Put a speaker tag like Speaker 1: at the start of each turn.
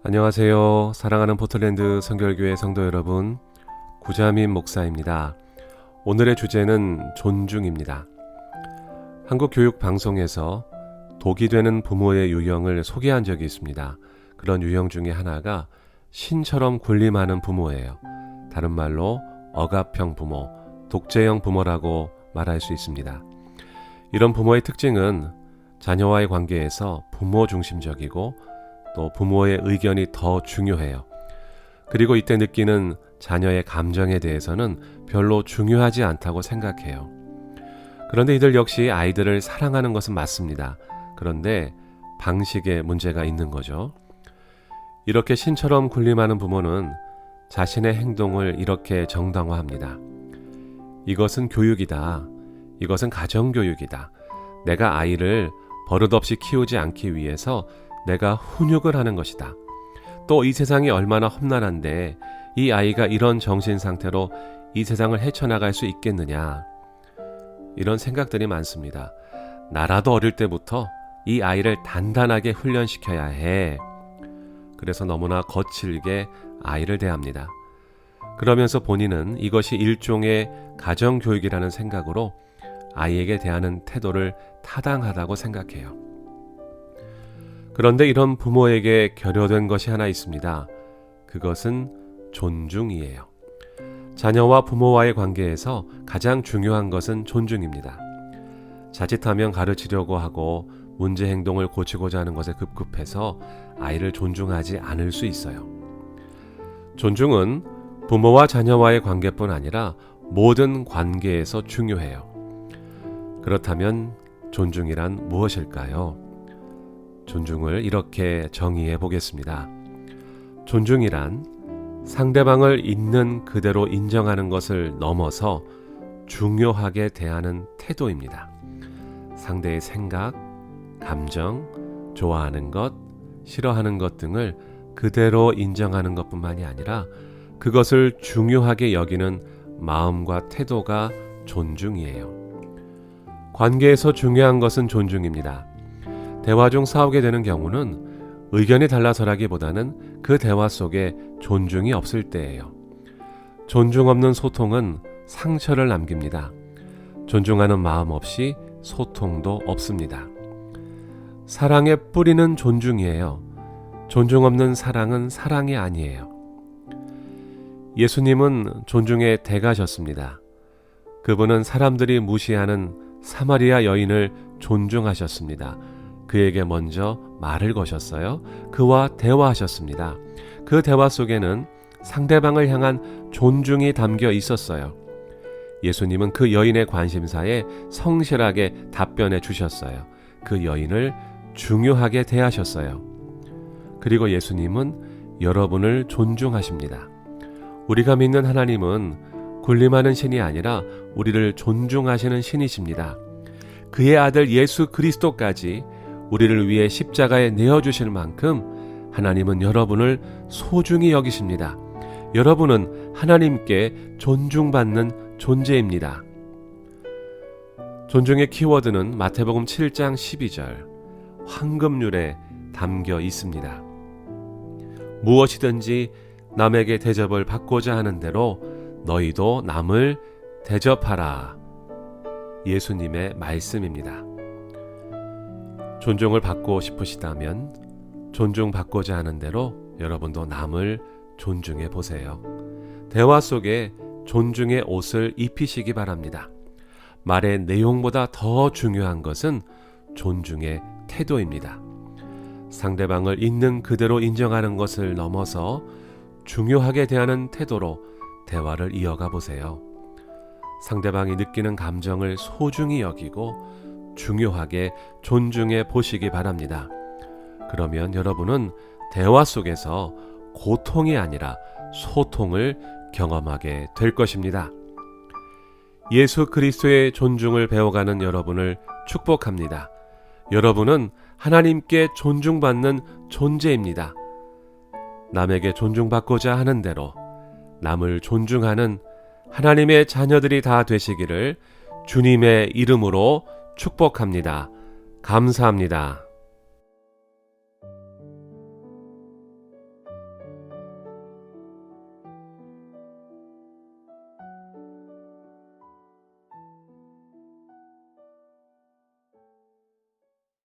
Speaker 1: 안녕하세요. 사랑하는 포틀랜드 성결교회 성도 여러분, 구자민 목사입니다. 오늘의 주제는 존중입니다. 한국교육방송에서 독이 되는 부모의 유형을 소개한 적이 있습니다. 그런 유형 중에 하나가 신처럼 군림하는 부모예요. 다른 말로 억압형 부모, 독재형 부모라고 말할 수 있습니다. 이런 부모의 특징은 자녀와의 관계에서 부모 중심적이고 또 부모의 의견이 더 중요해요. 그리고 이때 느끼는 자녀의 감정에 대해서는 별로 중요하지 않다고 생각해요. 그런데 이들 역시 아이들을 사랑하는 것은 맞습니다. 그런데 방식에 문제가 있는 거죠. 이렇게 신처럼 군림하는 부모는 자신의 행동을 이렇게 정당화합니다. 이것은 교육이다. 이것은 가정교육이다. 내가 아이를 버릇없이 키우지 않기 위해서 내가 훈육을 하는 것이다. 또 이 세상이 얼마나 험난한데 이 아이가 이런 정신 상태로 이 세상을 헤쳐나갈 수 있겠느냐. 이런 생각들이 많습니다. 나라도 어릴 때부터 이 아이를 단단하게 훈련시켜야 해. 그래서 너무나 거칠게 아이를 대합니다. 그러면서 본인은 이것이 일종의 가정교육이라는 생각으로 아이에게 대하는 태도를 타당하다고 생각해요. 그런데 이런 부모에게 결여된 것이 하나 있습니다. 그것은 존중이에요. 자녀와 부모와의 관계에서 가장 중요한 것은 존중입니다. 자칫하면 가르치려고 하고 문제 행동을 고치고자 하는 것에 급급해서 아이를 존중하지 않을 수 있어요. 존중은 부모와 자녀와의 관계뿐 아니라 모든 관계에서 중요해요. 그렇다면 존중이란 무엇일까요? 존중을 이렇게 정의해 보겠습니다. 존중이란 상대방을 있는 그대로 인정하는 것을 넘어서 중요하게 대하는 태도입니다. 상대의 생각, 감정, 좋아하는 것, 싫어하는 것 등을 그대로 인정하는 것뿐만이 아니라 그것을 중요하게 여기는 마음과 태도가 존중이에요. 관계에서 중요한 것은 존중입니다. 대화 중 싸우게 되는 경우는 의견이 달라서라기보다는 그 대화 속에 존중이 없을 때예요. 존중 없는 소통은 상처를 남깁니다. 존중하는 마음 없이 소통도 없습니다. 사랑의 뿌리는 존중이에요. 존중 없는 사랑은 사랑이 아니에요. 예수님은 존중의 대가셨습니다. 그분은 사람들이 무시하는 사마리아 여인을 존중하셨습니다. 그에게 먼저 말을 거셨어요. 그와 대화하셨습니다. 그 대화 속에는 상대방을 향한 존중이 담겨 있었어요. 예수님은 그 여인의 관심사에 성실하게 답변해 주셨어요. 그 여인을 중요하게 대하셨어요. 그리고 예수님은 여러분을 존중하십니다. 우리가 믿는 하나님은 군림하는 신이 아니라 우리를 존중하시는 신이십니다. 그의 아들 예수 그리스도까지 우리를 위해 십자가에 내어주실 만큼 하나님은 여러분을 소중히 여기십니다. 여러분은 하나님께 존중받는 존재입니다. 존중의 키워드는 마태복음 7장 12절 황금률에 담겨 있습니다. 무엇이든지 남에게 대접을 받고자 하는 대로 너희도 남을 대접하라. 예수님의 말씀입니다. 존중을 받고 싶으시다면 존중받고자 하는 대로 여러분도 남을 존중해 보세요. 대화 속에 존중의 옷을 입히시기 바랍니다. 말의 내용보다 더 중요한 것은 존중의 태도입니다. 상대방을 있는 그대로 인정하는 것을 넘어서 중요하게 대하는 태도로 대화를 이어가 보세요. 상대방이 느끼는 감정을 소중히 여기고 중요하게 존중해 보시기 바랍니다. 그러면 여러분은 대화 속에서 고통이 아니라 소통을 경험하게 될 것입니다. 예수 그리스도의 존중을 배워가는 여러분을 축복합니다. 여러분은 하나님께 존중받는 존재입니다. 남에게 존중받고자 하는 대로 남을 존중하는 하나님의 자녀들이 다 되시기를 주님의 이름으로 축복합니다. 감사합니다.